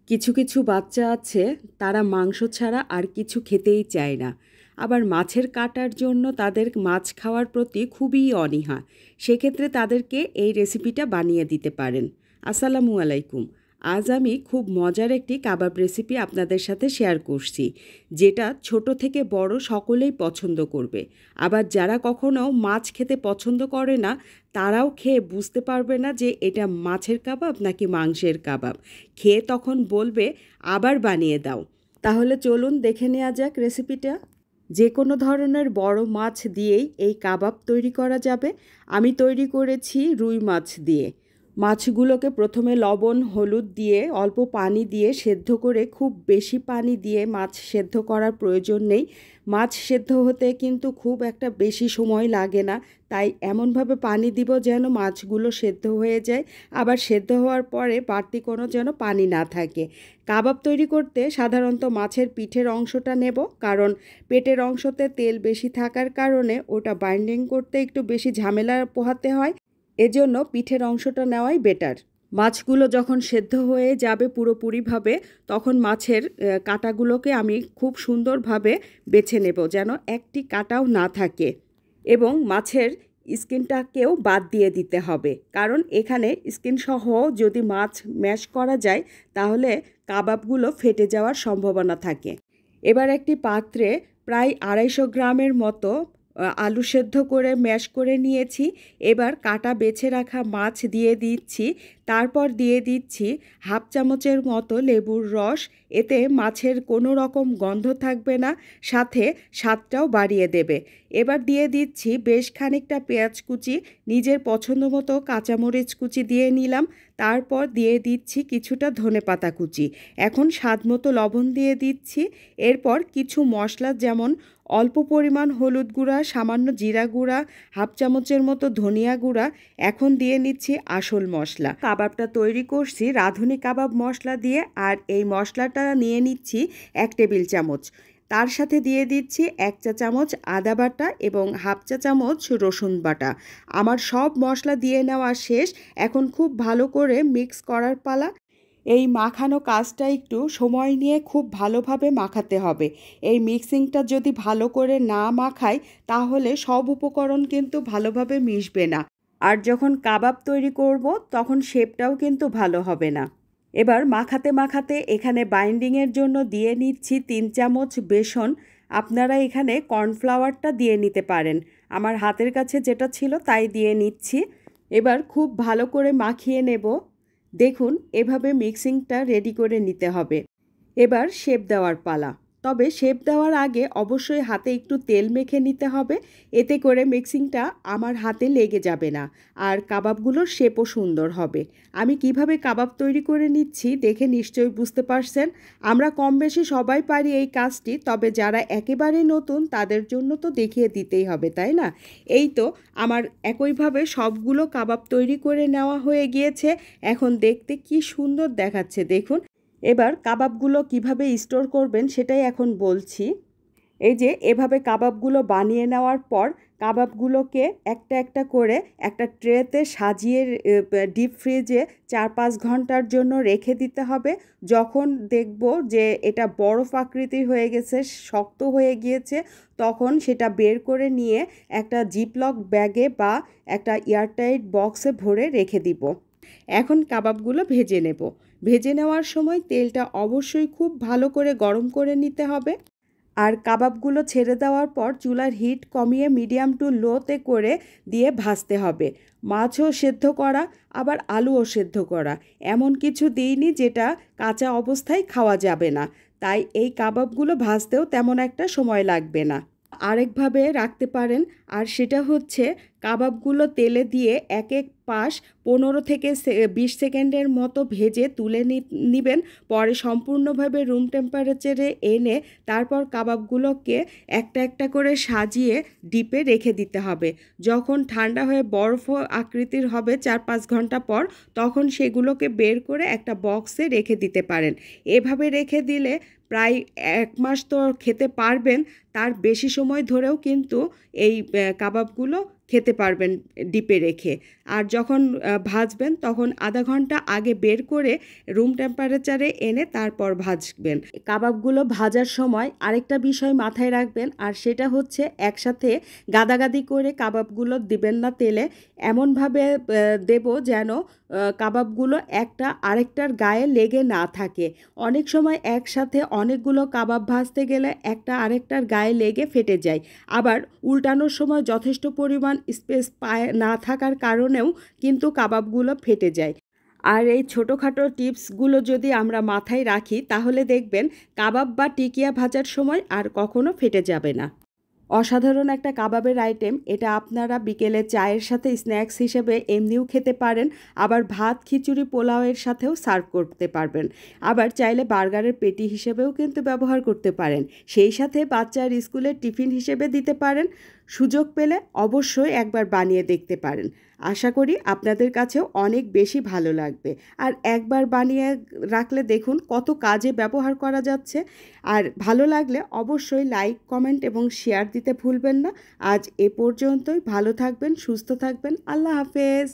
কিছু কিছু বাচ্চা আছে তারা মাংস ছাড়া আর কিছু খেতেই চায় না। আবার মাছের কাটার জন্য তাদের মাছ খাওয়ার প্রতি খুবই অনীহা। সেক্ষেত্রে তাদেরকে এই রেসিপিটা বানিয়ে দিতে পারেন। আসসালামু আলাইকুম। আজ আমি খুব মজার একটি কাবাব রেসিপি আপনাদের সাথে শেয়ার করছি, যেটা ছোট থেকে বড় সকলেই পছন্দ করবে। আবার যারা কখনো মাছ খেতে পছন্দ করে না, তারাও খেয়ে বুঝতে পারবে না যে এটা মাছের কাবাব নাকি মাংসের কাবাব। খেয়ে তখন বলবে আবার বানিয়ে দাও। তাহলে চলুন দেখে নেওয়া যাক রেসিপিটা। যে কোনো ধরনের বড় মাছ দিয়েই এই কাবাব তৈরি করা যাবে। আমি তৈরি করেছি রুই মাছ দিয়ে। মাছগুলোকে প্রথমে লবণ হলুদ দিয়ে অল্প পানি দিয়ে সেদ্ধ করে, খুব বেশি পানি দিয়ে মাছ সেদ্ধ করার প্রয়োজন নেই। মাছ সেদ্ধ হতে কিন্তু খুব একটা বেশি সময় লাগে না, তাই এমনভাবে পানি দিব যেন মাছগুলো সেদ্ধ হয়ে যায়, আবার সেদ্ধ হওয়ার পরে বাড়তি কোনো যেন পানি না থাকে। কাবাব তৈরি করতে সাধারণত মাছের পিঠের অংশটা নেব, কারণ পেটের অংশতে তেল বেশি থাকার কারণে ওটা বাইন্ডিং করতে একটু বেশি ঝামেলা পোহাতে হয়। এজন্য পিঠের অংশটা নেওয়াই বেটার। মাছগুলো যখন সেদ্ধ হয়ে যাবে পুরোপুরিভাবে, তখন মাছের কাঁটাগুলোকে আমি খুব সুন্দরভাবে বেছে নেব যেন একটি কাঁটাও না থাকে, এবং মাছের স্কিনটাকেও বাদ দিয়ে দিতে হবে, কারণ এখানে স্কিনসহ যদি মাছ ম্যাশ করা যায় তাহলে কাবাবগুলো ফেটে যাওয়ার সম্ভাবনা থাকে। এবার একটি পাত্রে প্রায় 250 গ্রামের মতো আলু সেদ্ধ করে ম্যাশ করে নিয়েছি। এবার কাটা বেছে রাখা মাছ দিয়ে দিচ্ছি, তারপর দিয়ে দিচ্ছি হাফ চামচের মতো লেবুর রস। এতে মাছের কোনো রকম গন্ধ থাকবে না, সাথে স্বাদটাও বাড়িয়ে দেবে। এবার দিয়ে দিচ্ছি বেশ খানিকটা পেঁয়াজ কুচি, নিজের পছন্দ মতো কাঁচামরিচ কুচি দিয়ে নিলাম। তারপর দিয়ে দিচ্ছি কিছুটা ধনেপাতা কুচি। এখন স্বাদ মতো লবণ দিয়ে দিচ্ছি। এরপর কিছু মশলা, যেমন অল্প পরিমাণ হলুদ গুঁড়া, সামান্য জিরা গুঁড়া, হাফ চামচের মতো ধনিয়া গুঁড়া। এখন দিয়ে নিচ্ছি আসল মশলা। কাবাবটা তৈরি করছি রাঁধুনি কাবাব মশলা দিয়ে, আর এই মশলাটা নিয়ে নিচ্ছি 1 টেবিল চামচ। তার সাথে দিয়ে দিচ্ছি 1 চা চামচ আদা বাটা এবং হাফ চা চামচ রসুন বাটা। আমার সব মশলা দিয়ে নেওয়া শেষ। এখন খুব ভালো করে মিক্স করার পালা। এই মাখানো কাজটা একটু সময় নিয়ে খুব ভালোভাবে মাখাতে হবে। এই মিক্সিংটা যদি ভালো করে না মাখাই, তাহলে সব উপকরণ কিন্তু ভালোভাবে মিশবে না, আর যখন কাবাব তৈরি করব তখন শেপটাও কিন্তু ভালো হবে না। এবার মাখাতে মাখাতে এখানে বাইন্ডিংয়ের জন্য দিয়ে নিচ্ছি 3 চামচ বেসন। আপনারা এখানে কর্নফ্লাওয়ারটা দিয়ে নিতে পারেন, আমার হাতের কাছে যেটা ছিল তাই দিয়ে নিচ্ছি। এবার খুব ভালো করে মাখিয়ে নেব। দেখুন, এভাবে মিক্সিংটা রেডি করে নিতে হবে। এবার শেপ দেওয়ার পালা। তবে শেপ দেওয়ার আগে অবশ্যই হাতে একটু তেল মেখে নিতে হবে, এতে করে মিক্সিংটা আমার হাতে লেগে যাবে না, আর কাবাবগুলোর শেপও সুন্দর হবে। আমি কিভাবে কাবাব তৈরি করে নিচ্ছি দেখে নিশ্চয়ই বুঝতে পারছেন। আমরা কম বেশি সবাই পারি এই কাজটি, তবে যারা একেবারে নতুন তাদের জন্য তো দেখিয়ে দিতেই হবে, তাই না? এই তো আমার একইভাবে সবগুলো কাবাব তৈরি করে নেওয়া হয়ে গিয়েছে। এখন দেখতে কি সুন্দর দেখাচ্ছে দেখুন। এবার কাবাবগুলো কিভাবে স্টোর করবেন সেটাই এখন বলছি। এই যে এভাবে কাবাবগুলো বানিয়ে নেওয়ার পর কাবাবগুলোকে একটা একটা করে একটা ট্রেতে সাজিয়ে ডিপ ফ্রিজে 4-5 ঘন্টার জন্য রেখে দিতে হবে। যখন দেখব যে এটা বরফ আকৃতির হয়ে গেছে, শক্ত হয়ে গিয়েছে, তখন সেটা বের করে নিয়ে একটা জিপলক ব্যাগে বা একটা এয়ারটাইট বক্সে ভরে রেখে দিব। এখন কাবাবগুলো ভেজে নেব। ভেজে নেওয়ার সময় তেলটা অবশ্যই খুব ভালো করে গরম করে নিতে হবে, আর কাবাবগুলো ছেড়ে দেওয়ার পর চুলার হিট কমিয়ে মিডিয়াম টু লোতে করে দিয়ে ভাজতে হবে। মাছও সেদ্ধ করা, আবার আলুও সেদ্ধ করা, এমন কিছু দিইনি যেটা কাঁচা অবস্থায় খাওয়া যাবে না, তাই এই কাবাবগুলো ভাজতেও তেমন একটা সময় লাগবে না। আরেকভাবে রাখতে পারেন, আর সেটা হচ্ছে কাবাবগুলো তেলে দিয়ে এক এক পাশ 15 থেকে 20 সেকেন্ডের মতো ভেজে তুলে নেবেন। পরে সম্পূর্ণভাবে রুম টেম্পারেচারে এনে তারপর কাবাবগুলোকে একটা একটা করে সাজিয়ে ডিপে রেখে দিতে হবে। যখন ঠান্ডা হয়ে বরফ আকৃতির হবে 4-5 ঘন্টা পর, তখন সেগুলোকে বের করে একটা বক্সে রেখে দিতে পারেন। এভাবে রেখে দিলে প্রায় 1 মাস তো খেতে পারবেন, তার বেশি সময় ধরেও কিন্তু এই কাবাবগুলো খেতে পারবেন ডিপে রেখে। আর যখন ভাজবেন তখন আধা ঘন্টা আগে বের করে রুম টেম্পারেচারে এনে তারপর ভাজবেন। কাবাবগুলো ভাজার সময় আরেকটা বিষয় মাথায় রাখবেন, আর সেটা হচ্ছে একসাথে গাদাগাদি করে কাবাবগুলো দিবেন না তেলে। এমনভাবে দেব যেন কাবাবগুলো একটা আরেকটার গায়ে লেগে না থাকে। অনেক সময় একসাথে অনেকগুলো কাবাব ভাজতে গেলে একটা আরেকটার গায়ে লেগে ফেটে যায়। আবার উল্টানোর সময় যথেষ্ট পরিমাণ স্পেস পায় না থাকার কারণেও কিন্তু কাবাবগুলো ফেটে যায়। আর এই ছোটোখাটো টিপসগুলো যদি আমরা মাথায় রাখি তাহলে দেখবেন কাবাব বা টিকিয়া ভাজার সময় আর কখনো ফেটে যাবে না। অসাধারণ একটা কাবাবের আইটেম এটা। আপনারা বিকেলে চায়ের সাথে স্ন্যাক্স হিসেবে এমনিও খেতে পারেন, আবার ভাত খিচুড়ি পোলাওয়ের সাথেও সার্ভ করতে পারবেন। আবার চাইলে বার্গারের পেটি হিসেবেও কিন্তু ব্যবহার করতে পারেন, সেই সাথে বাচ্চার স্কুলের টিফিন হিসেবে দিতে পারেন। সুযোগ পেলে অবশ্যই একবার বানিয়ে দেখতে পারেন। আশা করি আপনাদের কাছেও অনেক বেশি ভালো লাগবে। আর একবার বানিয়ে রাখলে দেখুন কত কাজে ব্যবহার করা যাচ্ছে। আর ভালো লাগলে অবশ্যই লাইক, কমেন্ট এবং শেয়ার দিতে ভুলবেন না। আজ এ পর্যন্তই। ভালো থাকবেন, সুস্থ থাকবেন। আল্লাহ হাফেজ।